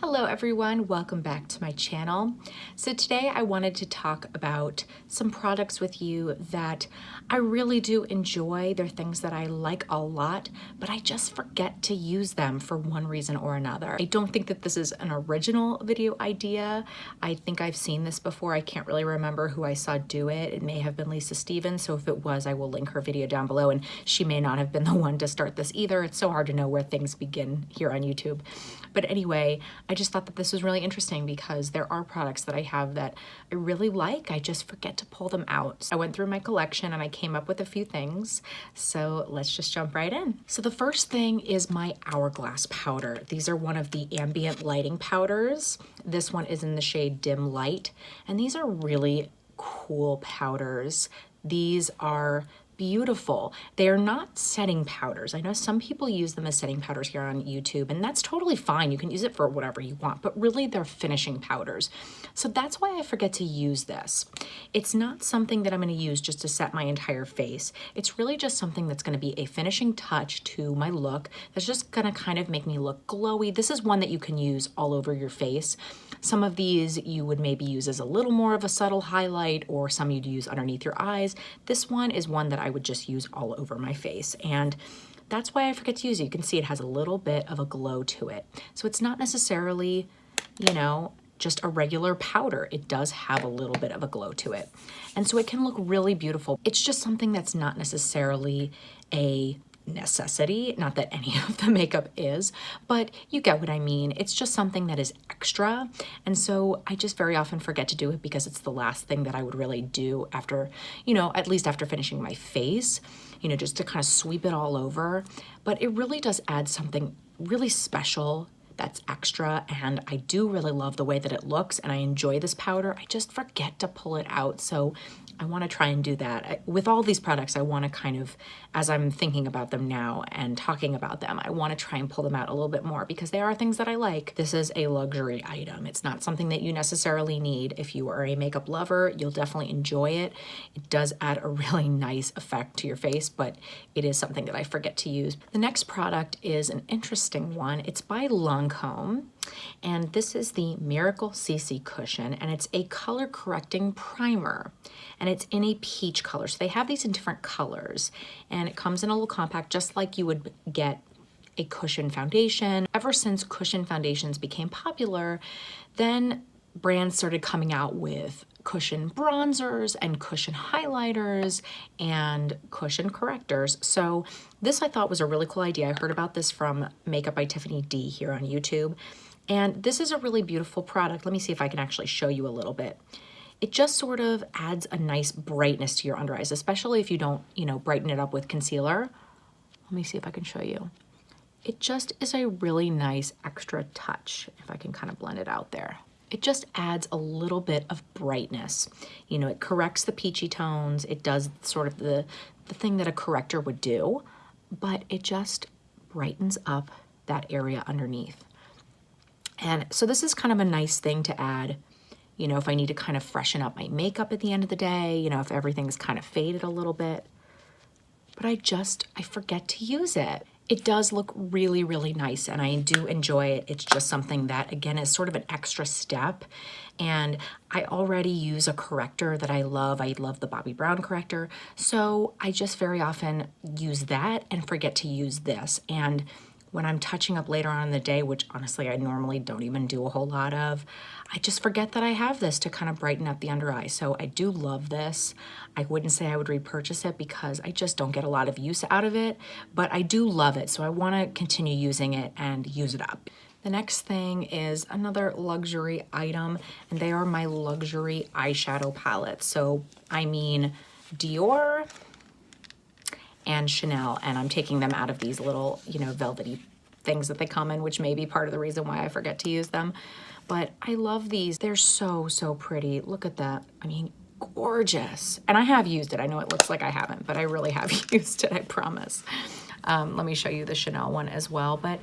Hello everyone, welcome back to my channel. So today I wanted to talk about some products with you that I really do enjoy. They're things that I like a lot, but I just forget to use them for one reason or another. I don't think that this is an original video idea. I think I've seen this before. I can't really remember who I saw do it. It may have been Lisa Stevens, so if it was, I will link her video down below, and she may not have been the one to start this either. It's so hard to know where things begin here on YouTube. But anyway, I just thought that this was really interesting because there are products that I have that I really like. I just forget to pull them out. So I went through my collection and I came up with a few things. So let's just jump right in. So the first thing is my Hourglass powder. These are one of the ambient lighting powders. This one is in the shade Dim Light. And these are really cool powders. These are beautiful. They are not setting powders. I know some people use them as setting powders here on YouTube, and that's totally fine. You can use it for whatever you want, but really they're finishing powders. So that's why I forget to use this. It's not something that I'm going to use just to set my entire face. It's really just something that's going to be a finishing touch to my look that's just going to kind of make me look glowy. This is one that you can use all over your face. Some of these you would maybe use as a little more of a subtle highlight, or some you'd use underneath your eyes. This one is one that I would just use all over my face, and that's why I forget to use it. You can see it has a little bit of a glow to it. So it's not necessarily, you know, just a regular powder. It does have a little bit of a glow to it. And so it can look really beautiful. It's just something that's not necessarily a necessity, not that any of the makeup is, but you get what I mean. It's just something that is extra, and so I just very often forget to do it because it's the last thing that I would really do after, you know, at least after finishing my face, you know, just to kind of sweep it all over. But it really does add something really special that's extra, and I do really love the way that it looks, and I enjoy this powder. I just forget to pull it out, so I want to try and do that. With all these products, I want to kind of, as I'm thinking about them now and talking about them, I want to try and pull them out a little bit more because they are things that I like. This is a luxury item. It's not something that you necessarily need. If you are a makeup lover, you'll definitely enjoy it. It does add a really nice effect to your face, but it is something that I forget to use. The next product is an interesting one. It's by Lancome, and this is the Miracle CC Cushion, and it's a color correcting primer, and it's in a peach color. So they have these in different colors, and it comes in a little compact just like you would get a cushion foundation. Ever since cushion foundations became popular, then brands started coming out with cushion bronzers and cushion highlighters and cushion correctors. So this I thought was a really cool idea. I heard about this from Makeup by Tiffany D here on YouTube. And this is a really beautiful product. Let me see if I can actually show you a little bit. It just sort of adds a nice brightness to your under eyes, especially if you don't, you know, brighten it up with concealer. Let me see if I can show you. It just is a really nice extra touch, if I can kind of blend it out there. It just adds a little bit of brightness. You know, it corrects the peachy tones. It does sort of the thing that a corrector would do, but it just brightens up that area underneath. And so this is kind of a nice thing to add, you know, if I need to kind of freshen up my makeup at the end of the day, you know, if everything's kind of faded a little bit. But I forget to use it. It does look really, really nice, and I do enjoy it. It's just something that, again, is sort of an extra step. And I already use a corrector that I love. I love the Bobbi Brown corrector. So I just very often use that and forget to use this. And when I'm touching up later on in the day, which honestly I normally don't even do a whole lot of, I just forget that I have this to kind of brighten up the under eye. So I do love this. I wouldn't say I would repurchase it because I just don't get a lot of use out of it, but I do love it. So I want to continue using it and use it up. The next thing is another luxury item, and they are my luxury eyeshadow palettes. So I mean Dior and Chanel, and I'm taking them out of these little, you know, velvety things that they come in, which may be part of the reason why I forget to use them. But I love these. They're so, so pretty. Look at that. I mean, gorgeous. And I have used it. I know it looks like I haven't, but I really have used it, I promise. Let me show you the Chanel one as well. But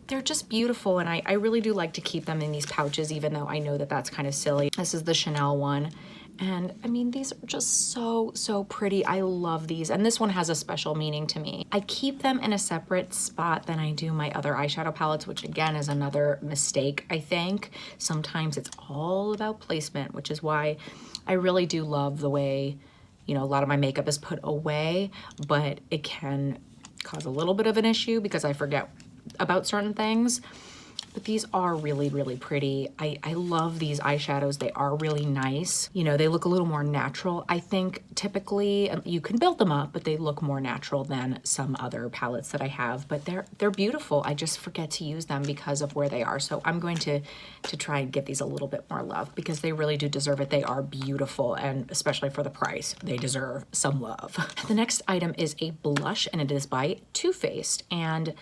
they're just beautiful, and I really do like to keep them in these pouches, even though I know that that's kind of silly. This is the Chanel one, And I mean, these are just so pretty. I love these. And this one has a special meaning to me. I keep them in a separate spot than I do my other eyeshadow palettes, which again is another mistake, I think. Sometimes it's all about placement, which is why I really do love the way, you know, a lot of my makeup is put away, but it can cause a little bit of an issue because I forget about certain things. But these are really pretty. I love these eyeshadows. They are really nice. You know, they look a little more natural. I think typically you can build them up, but they look more natural than some other palettes that I have. But they're beautiful. I just forget to use them because of where they are. So I'm going to try and give these a little bit more love because they really do deserve it. They are beautiful, and especially for the price, they deserve some love. The next item is a blush, and it is by Too Faced. And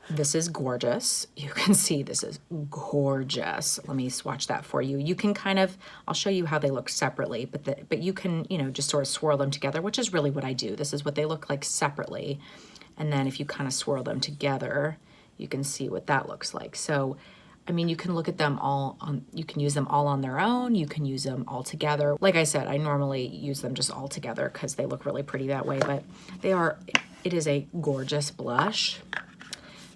this is gorgeous. You can see this is gorgeous. Let me swatch that for you. You can kind of, I'll show you how they look separately, but you can, you know, just sort of swirl them together, which is really what I do. This is what they look like separately. And then if you kind of swirl them together, you can see what that looks like. So, I mean, you can look at them all on, you can use them all on their own. You can use them all together. Like I said, I normally use them just all together because they look really pretty that way, but it is a gorgeous blush.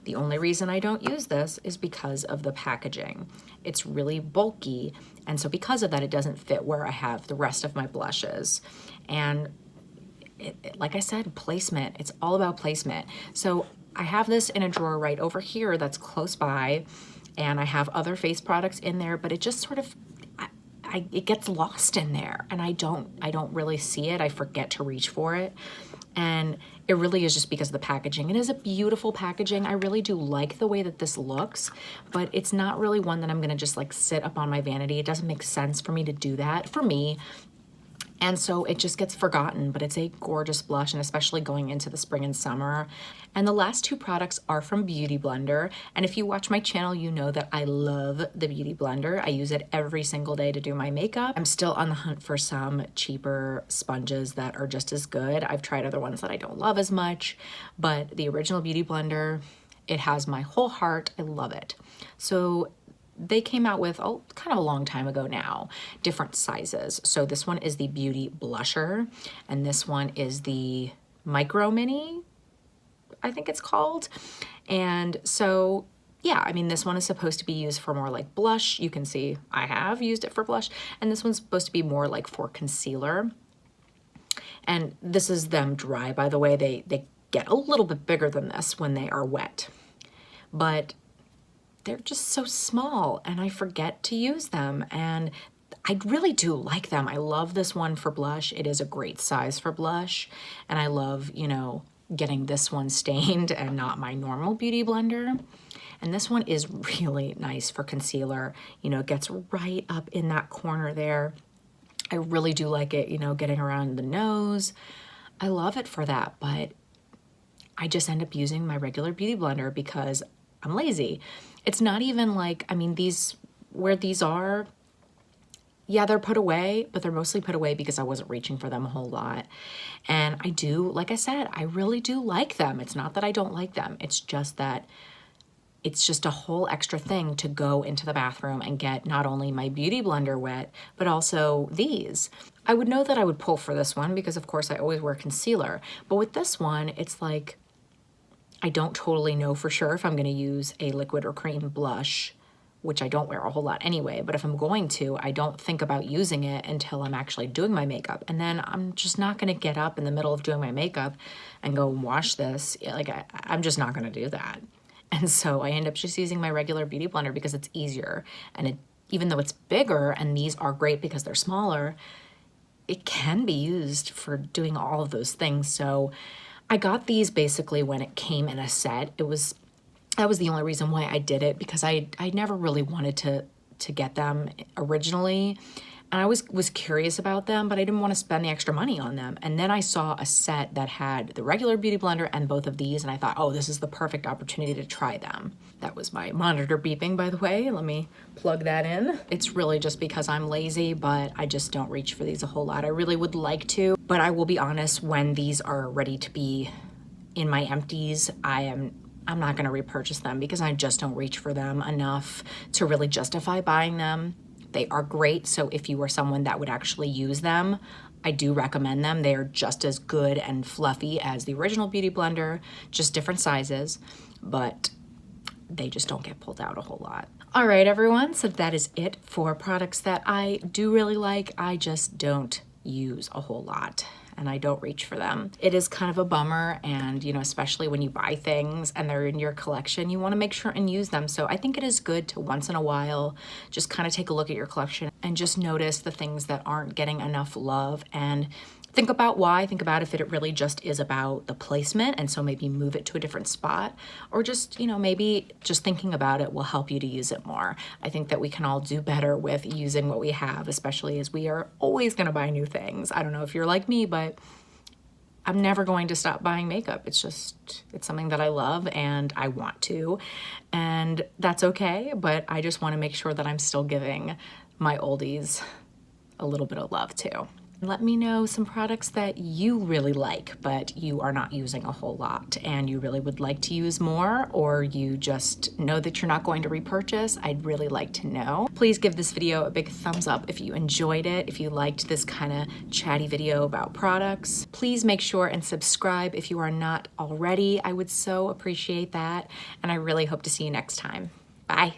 The only reason I don't use this is because of the packaging. It's really bulky, and so because of that, it doesn't fit where I have the rest of my blushes. And like I said, placement, it's all about placement. So I have this in a drawer right over here that's close by, and I have other face products in there, but it just sort of, it gets lost in there, and I don't really see it. I forget to reach for it. And it really is just because of the packaging. It is a beautiful packaging. I really do like the way that this looks, but it's not really one that I'm gonna just like sit up on my vanity. It doesn't make sense for me to do that, for me. And so it just gets forgotten, but it's a gorgeous blush, and especially going into the spring and summer. And the last two products are from Beauty Blender. And if you watch my channel, you know that I love the Beauty Blender. I use it every single day to do my makeup. I'm still on the hunt for some cheaper sponges that are just as good. I've tried other ones that I don't love as much, but the original Beauty Blender, it has my whole heart. I love it. So they came out with, kind of a long time ago now, different sizes. So this one is the Beauty Blusher, and this one is the Micro Mini, I think it's called. And so, yeah, I mean, this one is supposed to be used for more like blush. You can see I have used it for blush, and this one's supposed to be more like for concealer. And this is them dry, by the way. They get a little bit bigger than this when they are wet, but they're just so small and I forget to use them, and I really do like them. I love this one for blush. It is a great size for blush, and I love, you know, getting this one stained and not my normal Beauty Blender. And this one is really nice for concealer. You know, it gets right up in that corner there. I really do like it, you know, getting around the nose. I love it for that, but I just end up using my regular Beauty Blender because I'm lazy. It's not even like, I mean, where these are, yeah, they're put away, but they're mostly put away because I wasn't reaching for them a whole lot. And I do, like I said, I really do like them. It's not that I don't like them. It's just that it's just a whole extra thing to go into the bathroom and get not only my Beauty Blender wet, but also these. I would know that I would pull for this one because of course I always wear concealer. But with this one, it's like, I don't totally know for sure if I'm gonna use a liquid or cream blush, which I don't wear a whole lot anyway, but if I'm going to, I don't think about using it until I'm actually doing my makeup. And then I'm just not gonna get up in the middle of doing my makeup and go wash this. Like, I'm just not gonna do that. And so I end up just using my regular Beauty Blender because it's easier. And even though it's bigger, and these are great because they're smaller, it can be used for doing all of those things. So I got these basically when it came in a set. That was the only reason why I did it, because I never really wanted to get them originally. And I was curious about them, but I didn't want to spend the extra money on them. And then I saw a set that had the regular Beauty Blender and both of these, and I thought, oh, this is the perfect opportunity to try them. That was my monitor beeping, by the way. Let me plug that in. It's really just because I'm lazy, but I just don't reach for these a whole lot. I really would like to, but I will be honest, when these are ready to be in my empties, I'm not going to repurchase them because I just don't reach for them enough to really justify buying them. They are great, so if you are someone that would actually use them, I do recommend them. They are just as good and fluffy as the original Beauty Blender, just different sizes, but they just don't get pulled out a whole lot. All right, everyone, so that is it for products that I do really like. I just don't use a whole lot, and I don't reach for them. It is kind of a bummer, and you know, especially when you buy things and they're in your collection, you want to make sure and use them. So I think it is good to once in a while just kind of take a look at your collection and just notice the things that aren't getting enough love and think about why. Think about if it really just is about the placement, and so maybe move it to a different spot, or just, you know, maybe just thinking about it will help you to use it more. I think that we can all do better with using what we have, especially as we are always going to buy new things. I don't know if you're like me, but I'm never going to stop buying makeup. It's just, it's something that I love and I want to, and that's okay, but I just want to make sure that I'm still giving my oldies a little bit of love too. Let me know some products that you really like, but you are not using a whole lot and you really would like to use more, or you just know that you're not going to repurchase. I'd really like to know. Please give this video a big thumbs up if you enjoyed it, if you liked this kind of chatty video about products. Please make sure and subscribe if you are not already. I would so appreciate that, and I really hope to see you next time. Bye.